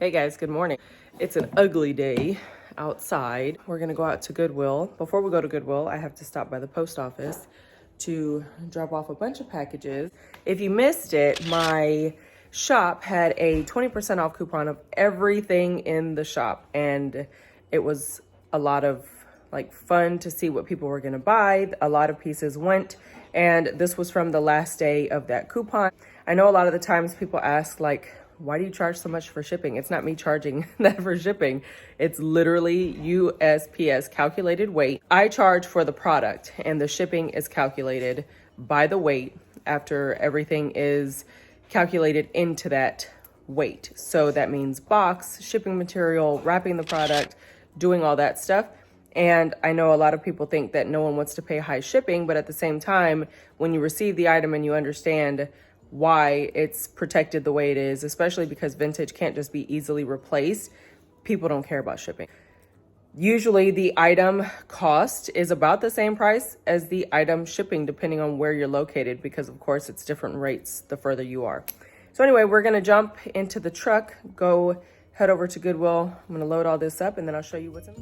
Hey guys, good morning. It's an ugly day outside. We're gonna go out to Goodwill. Before we go to Goodwill, I have to stop by the post office to drop off a bunch of packages. If you missed it, my shop had a 20% off coupon of everything in the shop, and it was a lot of fun to see what people were gonna buy. A lot of pieces went, and this was from the last day of that coupon. I know a lot of the times people ask why do you charge so much for shipping? It's not me charging that for shipping. It's literally USPS calculated weight. I charge for the product and the shipping is calculated by the weight after everything is calculated into that weight. So that means box, shipping material, wrapping the product, doing all that stuff. And I know a lot of people think that no one wants to pay high shipping, but at the same time, when you receive the item and you understand why it's protected the way it is, especially because vintage can't just be easily replaced, people don't care about shipping. Usually the item cost is about the same price as the item shipping, depending on where you're located, because of course it's different rates the further you are. So anyway, we're gonna jump into the truck, go head over to Goodwill. I'm gonna load all this up and then I'll show you what's in it.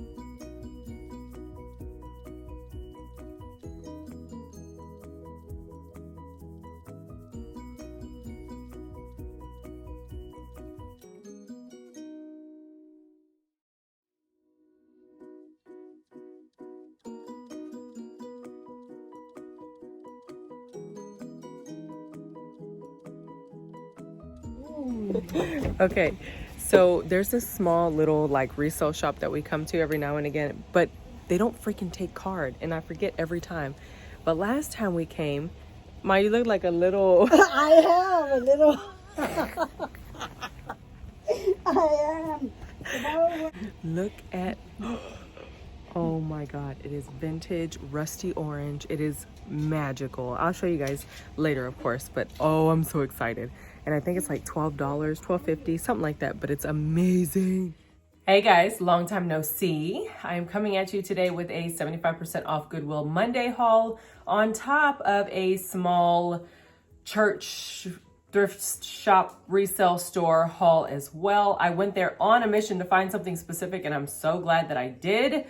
Okay, so there's this small little resale shop that we come to every now and again, but they don't freaking take card, and I forget every time. But last time we came, you look like a little I am a little. I am. look at, oh my god, it is vintage rusty orange. It is magical. I'll show you guys later, of course, but oh, I'm so excited. And I think it's like $12, $12.50, something like that, but it's amazing. Hey guys, long time no see. I'm coming at you today with a 75% off Goodwill Monday haul on top of a small church thrift shop resale store haul as well. I went there on a mission to find something specific and I'm so glad that I did.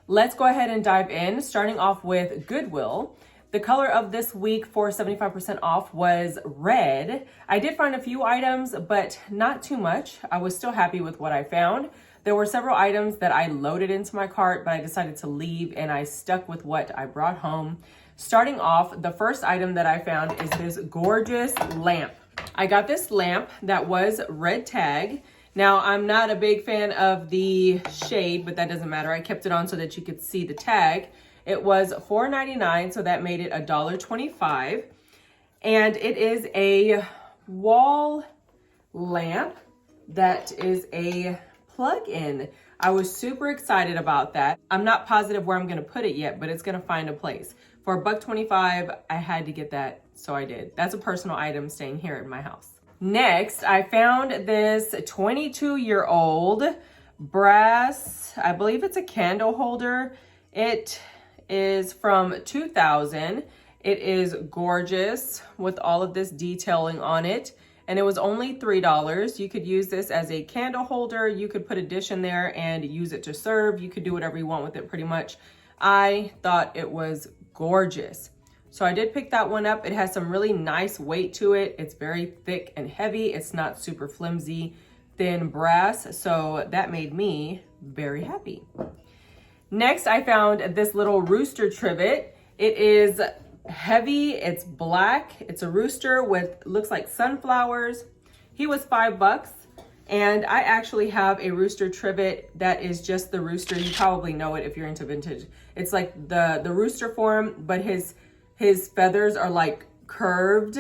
Let's go ahead and dive in, starting off with Goodwill. The color of this week for 75% off was red. I did find a few items, but not too much. I was still happy with what I found. There were several items that I loaded into my cart, but I decided to leave and I stuck with what I brought home. Starting off, the first item that I found is this gorgeous lamp. I got this lamp that was red tag. Now, I'm not a big fan of the shade, but that doesn't matter. I kept it on so that you could see the tag. It was $4.99, so that made it $1.25. And it is a wall lamp that is a plug-in. I was super excited about that. I'm not positive where I'm gonna put it yet, but it's gonna find a place. For $1.25, I had to get that, so I did. That's a personal item staying here at my house. Next, I found this 22-year-old brass, I believe it's a candle holder. It is from 2000. It is gorgeous with all of this detailing on it. And it was only $3. You could use this as a candle holder. You could put a dish in there and use it to serve. You could do whatever you want with it pretty much. I thought it was gorgeous. So I did pick that one up. It has some really nice weight to it. It's very thick and heavy. It's not super flimsy, thin brass. So that made me very happy. Next, I found this little rooster trivet. It is heavy, it's black. It's a rooster with, looks like sunflowers. He was $5. And I actually have a rooster trivet that is just the rooster. You probably know it if you're into vintage. It's like the rooster form, but his feathers are like curved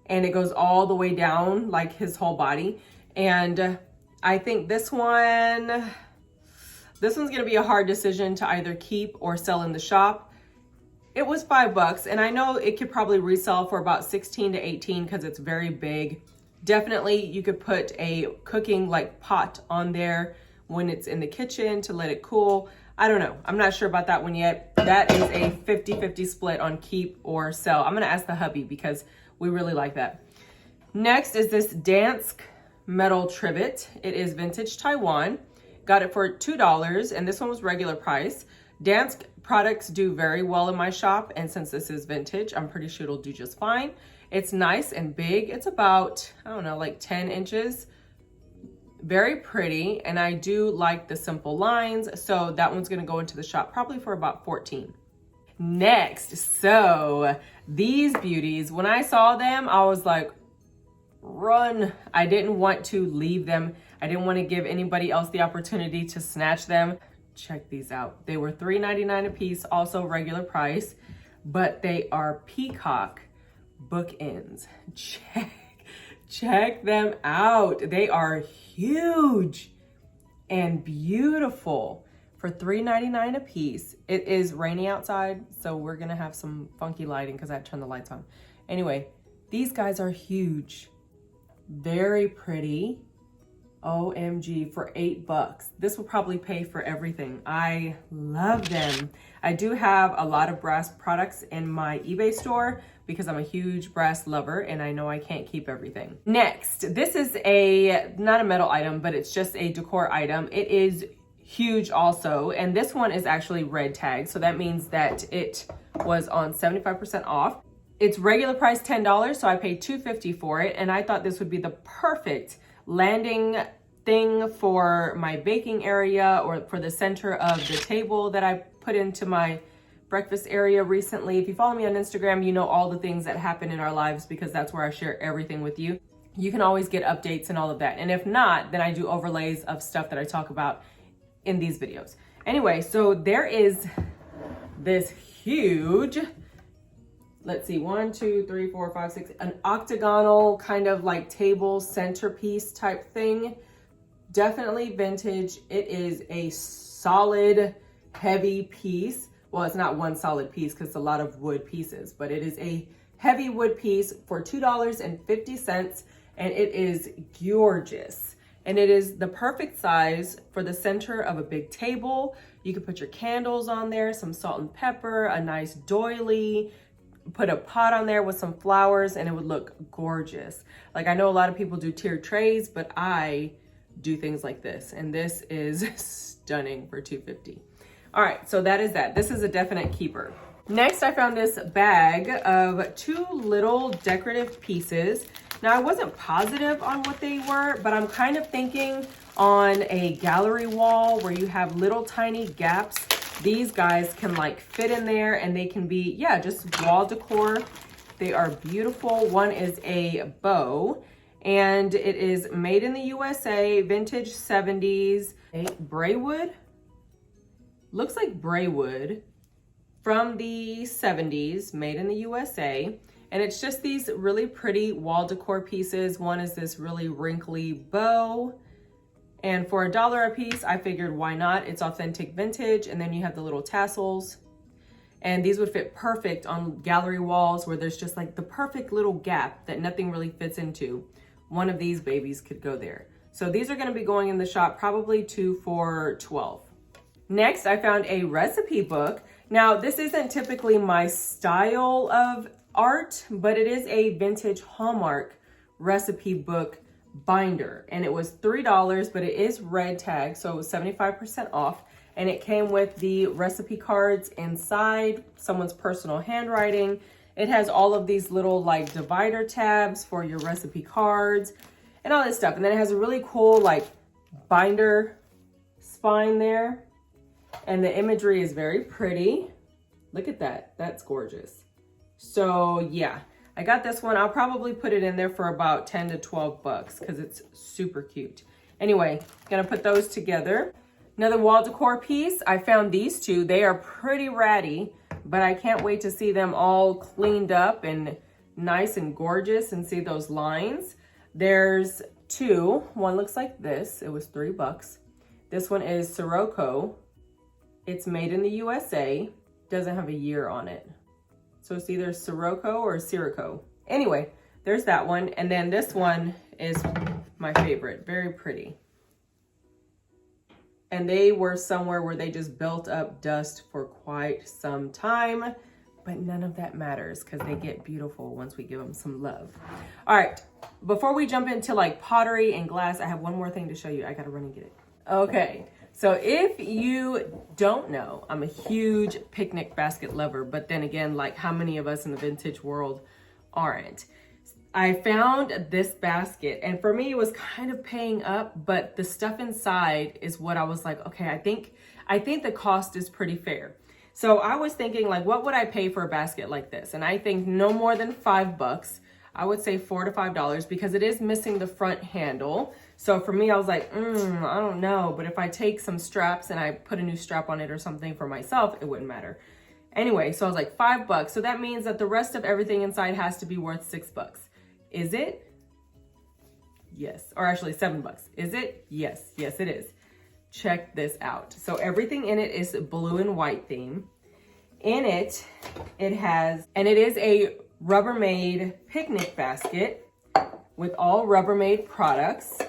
and it goes all the way down like his whole body. And I think this one's gonna be a hard decision to either keep or sell in the shop. It was $5 and I know it could probably resell for about 16 to 18 because it's very big. Definitely you could put a cooking pot on there when it's in the kitchen to let it cool. I don't know. I'm not sure about that one yet. That is a 50-50 split on keep or sell. I'm gonna ask the hubby because we really like that. Next is this Dansk metal trivet. It is vintage Taiwan. Got it for $2, and this one was regular price. Dansk products do very well in my shop, and since this is vintage, I'm pretty sure it'll do just fine. It's nice and big. It's about, I don't know, like 10 inches. Very pretty, and I do like the simple lines, so that one's gonna go into the shop probably for about 14. Next, so these beauties, when I saw them, I was like, run. I didn't want to leave them. I didn't want to give anybody else the opportunity to snatch them. Check these out. They were $3.99 a piece, also regular price, but they are peacock bookends. Check them out. They are huge and beautiful for $3.99 a piece. It is rainy outside, so we're gonna have some funky lighting because I have to turn the lights on. Anyway, these guys are huge. Very pretty. OMG, for $8. This will probably pay for everything. I love them. I do have a lot of brass products in my eBay store because I'm a huge brass lover and I know I can't keep everything. Next, this is not a metal item, but it's just a decor item. It is huge also, and this one is actually red tag, so that means that it was on 75% off. It's regular price $10, so I paid $2.50 for it, and I thought this would be the perfect landing thing for my baking area or for the center of the table that I put into my breakfast area recently. If you follow me on Instagram, you know all the things that happen in our lives because that's where I share everything with you. You can always get updates and all of that. And if not, then I do overlays of stuff that I talk about in these videos. Anyway, so there is this huge, let's see, 1, 2, 3, 4, 5, 6, an octagonal kind of like table centerpiece type thing. Definitely vintage. It is a solid, heavy piece. Well, it's not one solid piece because it's a lot of wood pieces, but it is a heavy wood piece for $2.50, and it is gorgeous. And it is the perfect size for the center of a big table. You could put your candles on there, some salt and pepper, a nice doily, put a pot on there with some flowers, and it would look gorgeous. Like, I know a lot of people do tiered trays, but I do things like this, and this is stunning for $2.50. All right, so that is that. This is a definite keeper. Next, I found this bag of 2 little decorative pieces. Now, I wasn't positive on what they were, but I'm kind of thinking on a gallery wall where you have little tiny gaps. These guys can like fit in there, and they can be, yeah, just wall decor. They are beautiful. One is a bow, and it is made in the USA, vintage 70s. Braywood? Looks like Braywood from the 70s, made in the USA. And it's just these really pretty wall decor pieces. One is this really wrinkly bow. And for $1 a piece, I figured why not? It's authentic vintage. And then you have the little tassels. And these would fit perfect on gallery walls where there's just like the perfect little gap that nothing really fits into. One of these babies could go there. So these are gonna be going in the shop, probably 2 for $12. Next, I found a recipe book. Now, this isn't typically my style of art, but it is a vintage Hallmark recipe book binder, and it was $3, but it is red tag, so it was 75% off, and it came with the recipe cards inside, someone's personal handwriting. It has all of these little like divider tabs for your recipe cards and all this stuff, and then it has a really cool like binder spine there, and the imagery is very pretty. Look at that, that's gorgeous. So yeah, I got this one. I'll probably put it in there for about 10 to 12 bucks because it's super cute. Anyway, gonna put those together. Another wall decor piece. I found these 2. They are pretty ratty, but I can't wait to see them all cleaned up and nice and gorgeous and see those lines. There's 2. One looks like this. It was $3. This one is Sirocco. It's made in the USA. Doesn't have a year on it. So it's either Sirocco or Sirocco. Anyway, there's that one. And then this one is my favorite. Very pretty. And they were somewhere where they just built up dust for quite some time. but none of that matters because they get beautiful once we give them some love. All right, before we jump into like pottery and glass, I have one more thing to show you. I gotta run and get it. Okay, so if you don't know, I'm a huge picnic basket lover, but then again, like how many of us in the vintage world aren't? I found this basket, and for me it was kind of paying up, but the stuff inside is what I was like, okay, I think the cost is pretty fair. So I was thinking like, what would I pay for a basket like this? And I think no more than $5. I would say $4 to $5 because it is missing the front handle. So for me, I was like, I don't know. But if I take some straps and I put a new strap on it or something for myself, it wouldn't matter. Anyway, so I was like $5. So that means that the rest of everything inside has to be worth $6. Is it? Yes. Or actually $7. Is it? Yes. Yes, it is. Check this out. So everything in it is blue and white theme. In it, it is a Rubbermaid picnic basket with all Rubbermaid products.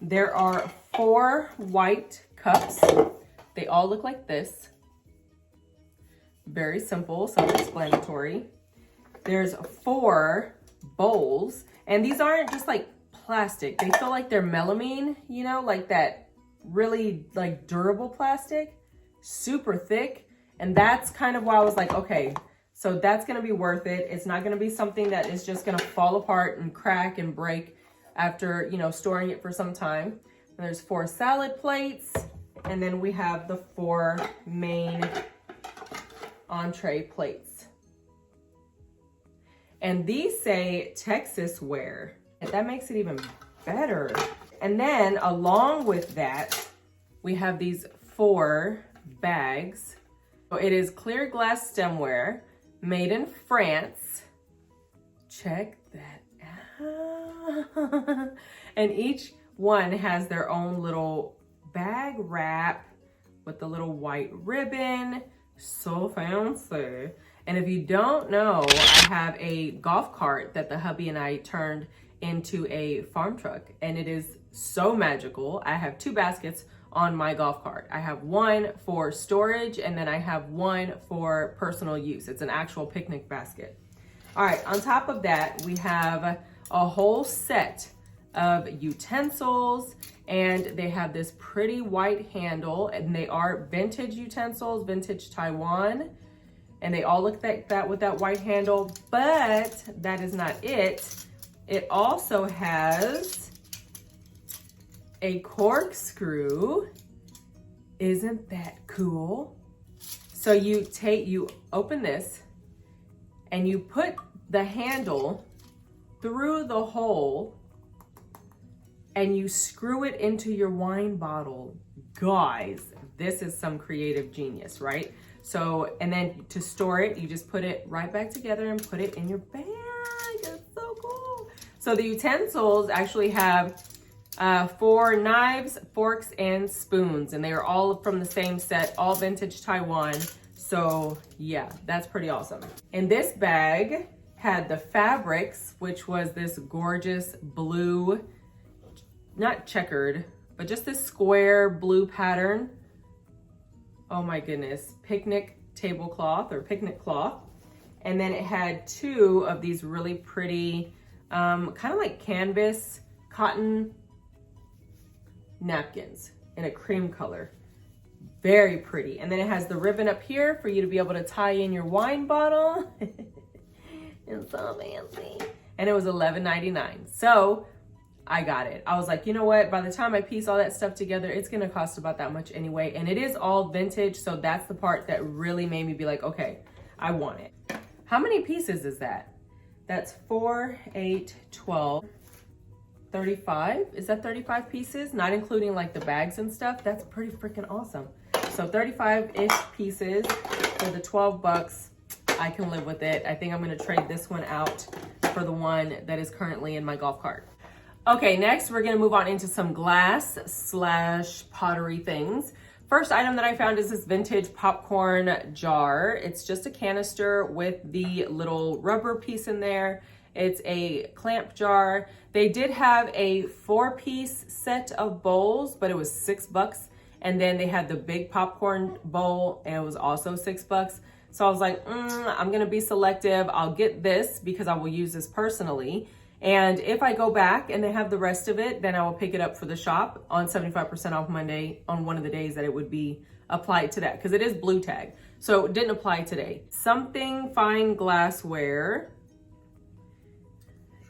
There are 4 white cups. They all look like this. Very simple, self-explanatory. There's 4 bowls, and these aren't just like plastic. They feel like they're melamine, you know, like that really like durable plastic, super thick. And that's kind of why I was like, okay, so that's gonna be worth it. It's not gonna be something that is just gonna fall apart and crack and break after, you know, storing it for some time. And there's 4 salad plates, and then we have the 4 main entree plates. And these say Texas wear, and that makes it even better. And then along with that, we have these 4 bags. So it is clear glass stemware made in France. Check that out. And each one has their own little bag wrap with the little white ribbon. So fancy. And if you don't know, I have a golf cart that the hubby and I turned into a farm truck, and it is so magical. I have 2 baskets on my golf cart. I have one for storage, and then I have one for personal use. It's an actual picnic basket. All right, on top of that, we have a whole set of utensils, and they have this pretty white handle, and they are vintage utensils, vintage Taiwan, and they all look like that with that white handle, but that is not it. It also has a corkscrew. Isn't that cool? So you open this and you put the handle through the hole and you screw it into your wine bottle. Guys, this is some creative genius, right? So, and then to store it, you just put it right back together and put it in your bag. That's so cool. So the utensils actually have 4 knives, forks, and spoons, and they are all from the same set, all vintage Taiwan. So yeah, that's pretty awesome. And this bag had the fabrics, which was this gorgeous blue, not checkered, but just this square blue pattern. Oh my goodness, picnic tablecloth or picnic cloth. And then it had 2 of these really pretty, kind of like canvas cotton napkins in a cream color. Very pretty. And then it has the ribbon up here for you to be able to tie in your wine bottle. It's so fancy. And it was $11.99. So I got it. I was like, you know what? By the time I piece all that stuff together, it's going to cost about that much anyway. And it is all vintage. So that's the part that really made me be like, okay, I want it. How many pieces is that? That's 4, 8, 12, 35. Is that 35 pieces? Not including like the bags and stuff. That's pretty freaking awesome. So 35-ish pieces for the $12. I can live with it. I think I'm going to trade this one out for the one that is currently in my golf cart. Okay, next we're gonna move on into some glass / pottery things. First item that I found is this vintage popcorn jar. It's just a canister with the little rubber piece in there. It's a clamp jar. They did have a 4-piece set of bowls, but it was $6. And then they had the big popcorn bowl, and it was also $6. So I was like, I'm gonna be selective. I'll get this because I will use this personally. And if I go back and they have the rest of it, then I will pick it up for the shop on 75% off Monday on one of the days that it would be applied to that, because it is blue tag. So it didn't apply today. Something fine glassware,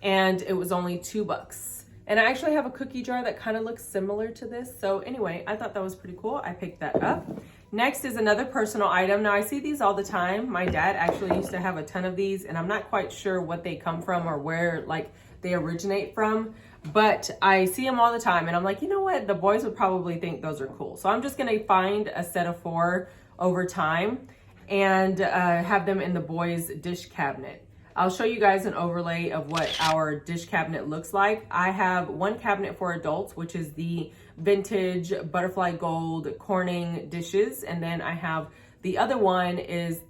and it was only $2. And I actually have a cookie jar that kind of looks similar to this. So anyway, I thought that was pretty cool. I picked that up. Next is another personal item. Now I see these all the time. My dad actually used to have a ton of these, and I'm not quite sure what they come from or where like they originate from, but I see them all the time, and I'm like, you know what? The boys would probably think those are cool. So I'm just gonna find a set of 4 over time and have them in the boys' dish cabinet. I'll show you guys an overlay of what our dish cabinet looks like. I have one cabinet for adults, which is the vintage butterfly gold Corning dishes. And then I have the other one is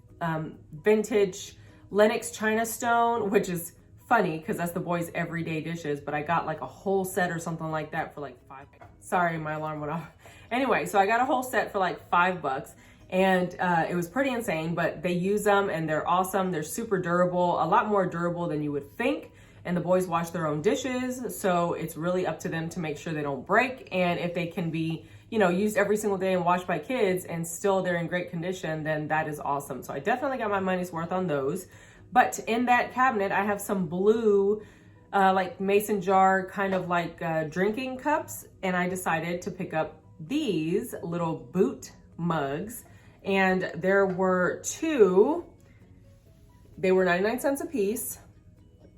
vintage Lenox China Stone, which is funny because that's the boys' everyday dishes, but I got like a whole set or something like that for like $5. Sorry, my alarm went off. Anyway, so I got a whole set for like $5. And it was pretty insane, but they use them and they're awesome. They're super durable, a lot more durable than you would think. And the boys wash their own dishes, so it's really up to them to make sure they don't break. And if they can be, you know, used every single day and washed by kids and still they're in great condition, then that is awesome. So I definitely got my money's worth on those. But in that cabinet, I have some blue, like mason jar, kind of like drinking cups. And I decided to pick up these little boot mugs. And there were 2, they were 99 cents a piece.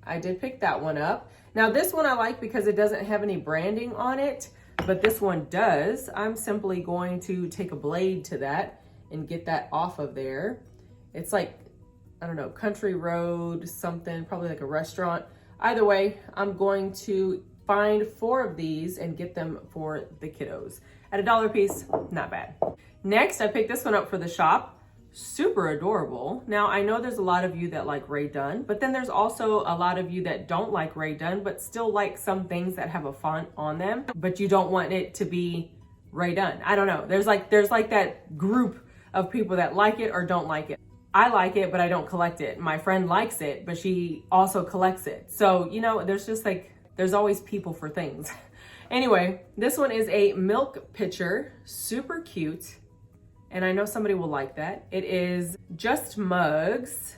I did pick that one up. Now this one I like because it doesn't have any branding on it, but this one does. I'm simply going to take a blade to that and get that off of there. It's like, I don't know, country road, something, probably like a restaurant. Either way, I'm going to find 4 of these and get them for the kiddos. At $1 a piece, not bad. Next, I picked this one up for the shop. Super adorable. Now, I know there's a lot of you that like Rae Dunn, but then there's also a lot of you that don't like Rae Dunn, but still like some things that have a font on them, but you don't want it to be Rae Dunn. I don't know. There's like that group of people that like it or don't like it. I like it, but I don't collect it. My friend likes it, but she also collects it. So, you know, there's just like, there's always people for things. Anyway, this one is a milk pitcher, super cute. And I know somebody will like that. It is just mugs,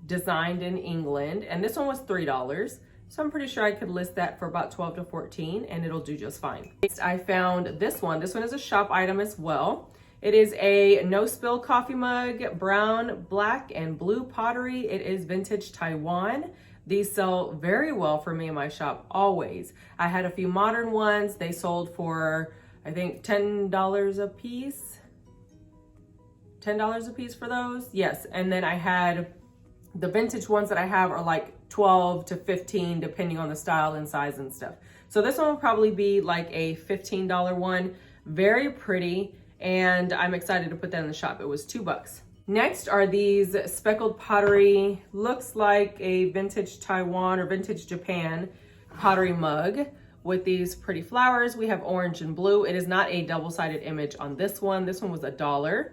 designed in England. And this one was $3. So I'm pretty sure I could list that for about 12 to 14 and it'll do just fine. Next, I found this one. This one is a shop item as well. It is a no spill coffee mug, brown, black, and blue pottery. It is vintage Taiwan. These sell very well for me in my shop, always. I had a few modern ones. They sold for, I think, $10 a piece. $10 a piece for those, yes. And then I had the vintage ones that I have are like 12 to 15 depending on the style and size and stuff. So this one will probably be like a $15 one. Very pretty, and I'm excited to put that in the shop. It was $2. Next are these speckled pottery, looks like a vintage Taiwan or vintage Japan pottery mug with these pretty flowers. We have orange and blue. It is not a double-sided image on this one. This one was $1.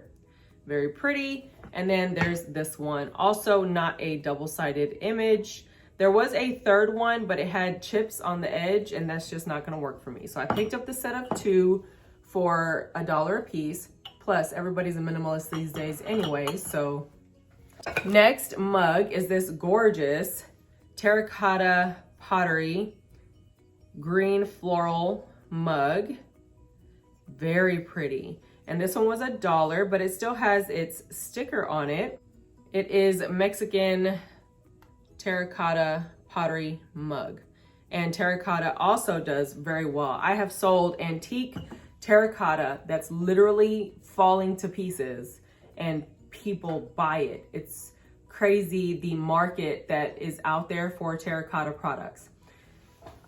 Very pretty. And then there's this one, also not a double-sided image. There was a third one, but it had chips on the edge, and that's just not gonna work for me. So I picked up the set of 2 for $1 a piece. Plus, everybody's a minimalist these days anyway, so. Next mug is this gorgeous terracotta pottery green floral mug. Very pretty. And this one was $1, but it still has its sticker on it. It is Mexican terracotta pottery mug. And terracotta also does very well. I have sold antique terracotta that's literally falling to pieces and people buy it. It's crazy the market that is out there for terracotta products.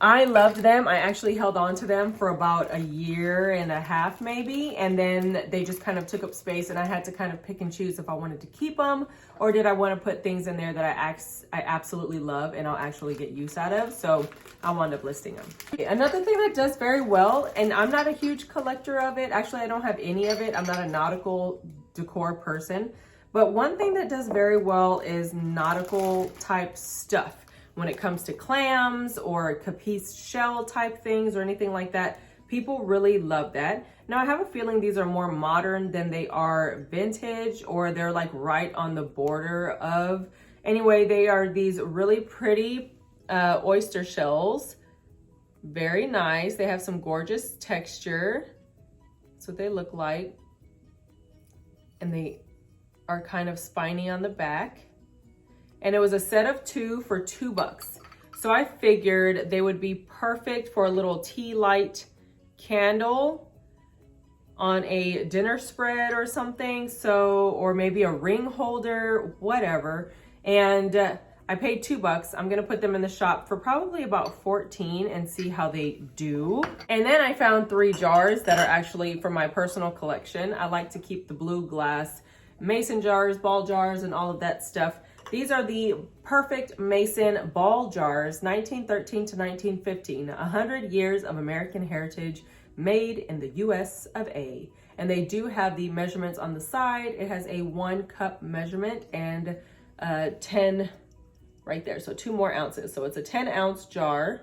I loved them. I actually held on to them for about 1.5 years maybe, and then they just kind of took up space and I had to kind of pick and choose if I wanted to keep them or did I want to put things in there that I absolutely love and I'll actually get use out of. So I wound up listing them. Another thing that does very well, and I'm not a huge collector of it. Actually, I don't have any of it. I'm not a nautical decor person, But one thing that does very well is nautical type stuff. When it comes to clams or capiz shell type things or anything like that, people really love that. Now I have a feeling these are more modern than they are vintage, or they're like right on the border of. Anyway, they are these really pretty oyster shells. Very nice. They have some gorgeous texture. That's what they look like. And they are kind of spiny on the back. And it was a set of 2 for $2. So I figured they would be perfect for a little tea light candle on a dinner spread or something. So, or maybe a ring holder, whatever. And I paid $2. I'm gonna put them in the shop for probably about 14 and see how they do. And then I found 3 jars that are actually from my personal collection. I like to keep the blue glass mason jars, ball jars, and all of that stuff. These are the perfect mason ball jars, 1913 to 1915, 100 years of American heritage made in the US of A. And they do have the measurements on the side. It has a 1 cup measurement and 10 right there. So 2 more ounces. So it's a 10-ounce jar.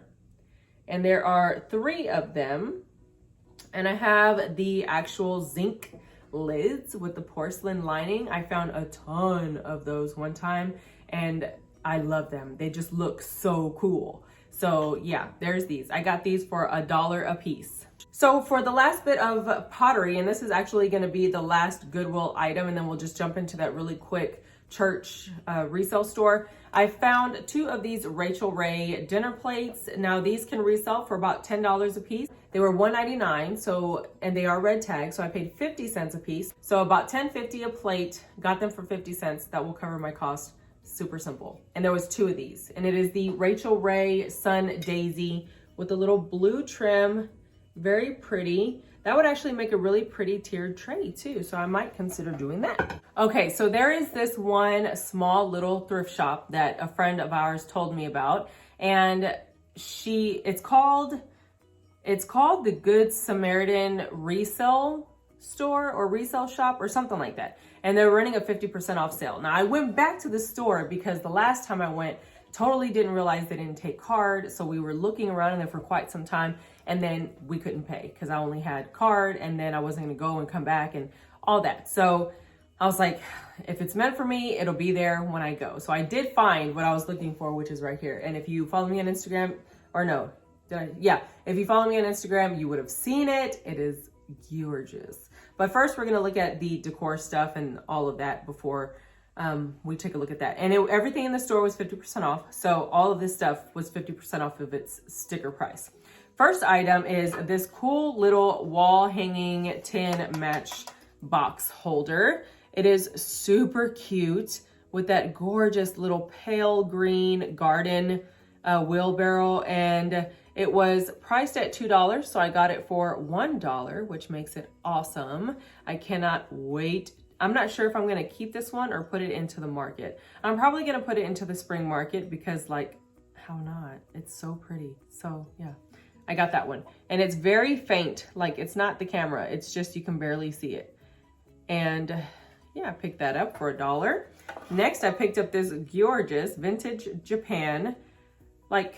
And there are 3 of them. And I have the actual zinc lids with the porcelain lining. I found a ton of those one time and I love them. They just look so cool. So yeah, there's these. I got these for $1 a piece. So for the last bit of pottery, and this is actually going to be the last Goodwill item, and then we'll just jump into that really quick church resale store. I found 2 of these Rachel Ray dinner plates. Now these can resell for about $10 a piece. They were $1.99, so, and they are red tagged, so I paid 50 cents a piece. So about $10.50 a plate, got them for 50 cents. That will cover my cost. Super simple. And there was 2 of these, and it is the Rachel Ray Sun Daisy with a little blue trim, very pretty. That would actually make a really pretty tiered tray too, so I might consider doing that. Okay, so there is this one small little thrift shop that a friend of ours told me about, and it's called the Good Samaritan resale store or resale shop or something like that. And they're running a 50% off sale. Now I went back to the store because the last time I went, totally didn't realize they didn't take card. So we were looking around in there for quite some time, and then we couldn't pay because I only had card, and then I wasn't gonna go and come back and all that. So I was like, if it's meant for me, it'll be there when I go. So I did find what I was looking for, which is right here. And if you follow me on Instagram, or no, yeah, if you follow me on Instagram, you would have seen it. It is gorgeous. But first we're gonna look at the decor stuff and all of that before we take a look at that. And everything in the store was 50% off. So all of this stuff was 50% off of its sticker price. First item is this cool little wall hanging tin match box holder. It is super cute with that gorgeous little pale green garden wheelbarrow, and it was priced at $2, so I got it for $1, which makes it awesome. I cannot wait. I'm not sure if I'm gonna keep this one or put it into the market. I'm probably gonna put it into the spring market because, like, how not? It's so pretty. So yeah, I got that one. And it's very faint, like it's not the camera, it's just you can barely see it. And yeah, I picked that up for $1. Next, I picked up this gorgeous vintage Japan, like,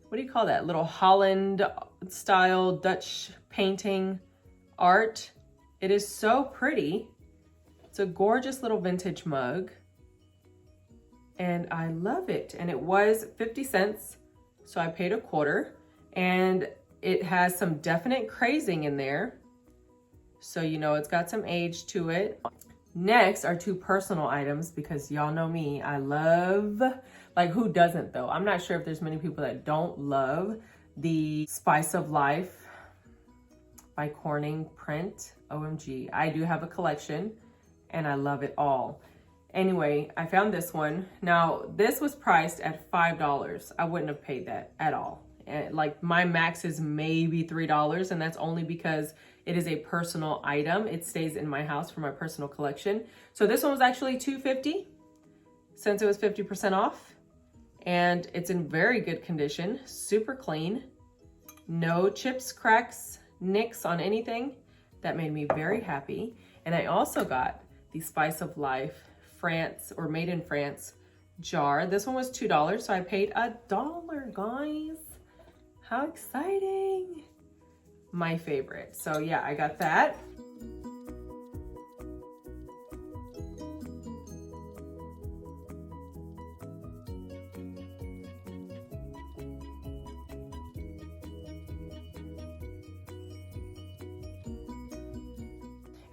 what do you call that? Little Holland style Dutch painting art. It is so pretty. It's a gorgeous little vintage mug, and I love it. And it was 50 cents, so I paid $0.25, and it has some definite crazing in there. So, you know, it's got some age to it. Next are 2 personal items, because y'all know me, I love, like, who doesn't though? I'm not sure if there's many people that don't love the Spice of Life by Corning print. OMG, I do have a collection and I love it all. Anyway, I found this one. Now, this was priced at $5. I wouldn't have paid that at all. And like, my max is maybe $3, and that's only because it is a personal item. It stays in my house for my personal collection. So this one was actually $2.50 since it was 50% off, and it's in very good condition, super clean, no chips, cracks, nicks on anything. That made me very happy. And I also got the Spice of Life France or Made in France jar. This one was $2, so I paid $1, guys. How exciting. My favorite. So yeah, I got that.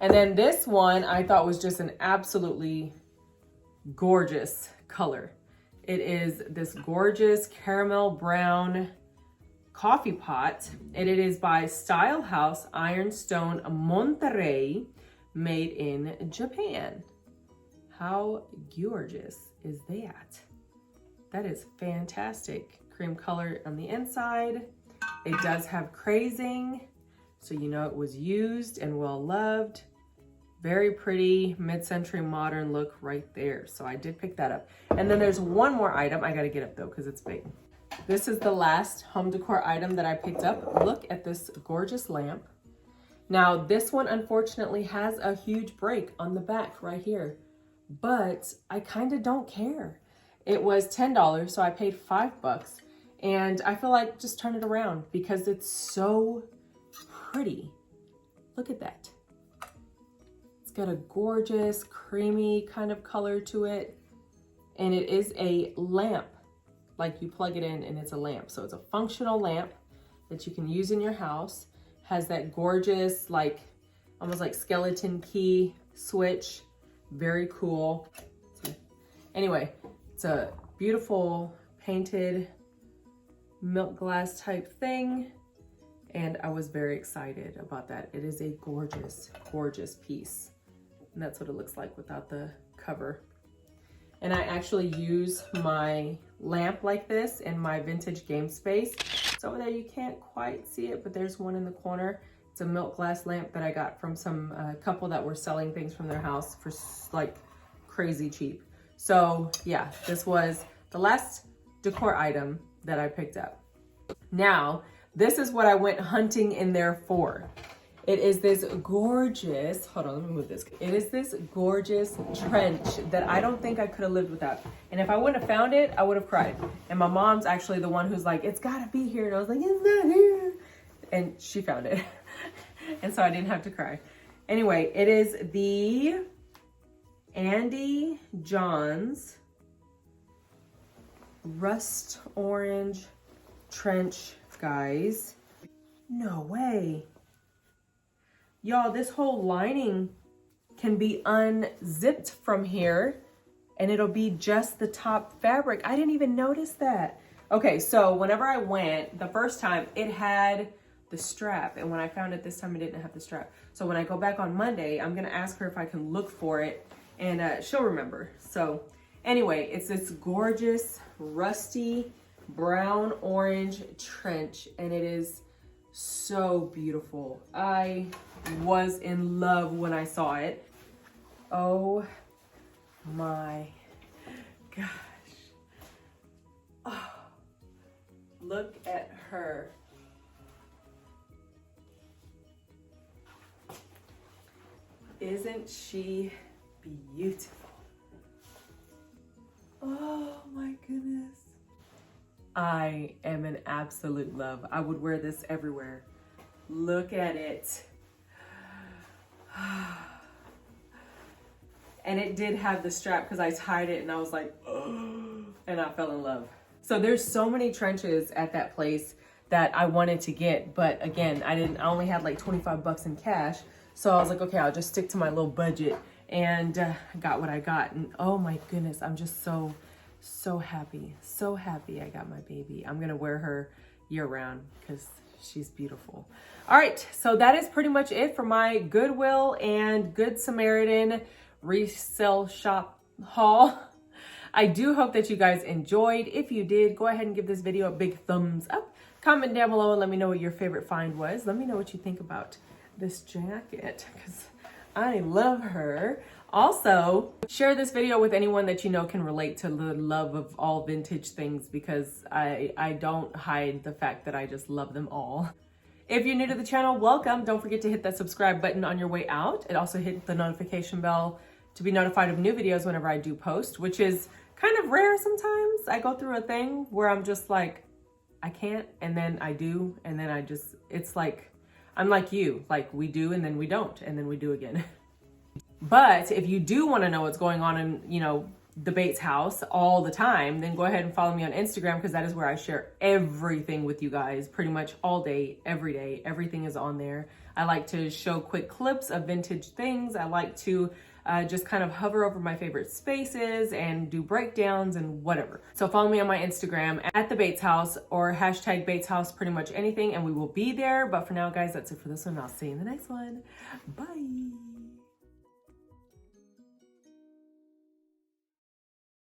And then this one I thought was just an absolutely gorgeous color. It is this gorgeous caramel brown coffee pot, and it is by Style House Ironstone Monterey, made in Japan. How gorgeous is that? That is fantastic. Cream color on the inside. It does have crazing, so you know it was used and well loved. Very pretty mid-century modern look right there. So I did pick that up. And then there's one more item. I gotta get up though, because it's big. This is the last home decor item that I picked up. Look at this gorgeous lamp. Now this one unfortunately has a huge break on the back right here, but I kind of don't care. It was $10, so I paid $5. And I feel like just turn it around because it's so pretty. Look at that. It's got a gorgeous creamy kind of color to it. And it is a lamp. Like you plug it in and it's a lamp. So it's a functional lamp that you can use in your house. Has that gorgeous, like almost like skeleton key switch. Very cool. Anyway, it's a beautiful painted milk glass type thing. And I was very excited about that. It is a gorgeous, gorgeous piece. And that's what it looks like without the cover. And I actually use my lamp like this in my vintage game space. So over there you can't quite see it, but there's one in the corner. It's a milk glass lamp that I got from some couple that were selling things from their house for like crazy cheap. So yeah, this was the last decor item that I picked up. Now, this is what I went hunting in there for. It is this gorgeous, hold on, let me move this. It is this gorgeous trench that I don't think I could have lived without. And if I wouldn't have found it, I would have cried. And my mom's actually the one who's like, it's gotta be here. And I was like, it's not here. And she found it. And so I didn't have to cry. Anyway, it is the Andy Johns Rust Orange Trench, guys. No way. Y'all, this whole lining can be unzipped from here and it'll be just the top fabric. I didn't even notice that. Okay, so whenever I went, the first time it had the strap, and when I found it this time, it didn't have the strap. So when I go back on Monday, I'm gonna ask her if I can look for it and she'll remember. So anyway, it's this gorgeous, rusty, brown orange trench and it is so beautiful. I was in love when I saw it. Oh my gosh. Oh, look at her. Isn't she beautiful? Oh my goodness. I am in absolute love. I would wear this everywhere. Look at it. And it did have the strap because I tied it and I was like, oh, and I fell in love. So there's so many trenches at that place that I wanted to get, but again, I only had like 25 bucks in cash. So I was like, okay, I'll just stick to my little budget, and got what I got. And oh my goodness, I'm just so happy. So happy I got my baby. I'm gonna wear her year round because she's beautiful. All right, so that is pretty much it for my Goodwill and Good Samaritan resale shop haul. I do hope that you guys enjoyed. If you did, go ahead and give this video a big thumbs up. Comment down below and let me know what your favorite find was. Let me know what you think about this jacket because I love her. Also, share this video with anyone that you know can relate to the love of all vintage things because I don't hide the fact that I just love them all. If you're new to the channel, welcome. Don't forget to hit that subscribe button on your way out. And also hit the notification bell to be notified of new videos whenever I do post, which is kind of rare sometimes. I go through a thing where I'm just like, I can't, and then I do, and then it's like, I'm like you, like we do and then we don't, and then we do again. But if you do want to know what's going on in, you know, the Bates house all the time, then go ahead and follow me on Instagram, because that is where I share everything with you guys pretty much all day, every day. Everything is on there. I like to show quick clips of vintage things. I like to just kind of hover over my favorite spaces and do breakdowns and whatever. So follow me on my Instagram at the Bates house or hashtag Bates house, pretty much anything, and we will be there. But for now, guys, that's it for this one. I'll see you in the next one. Bye.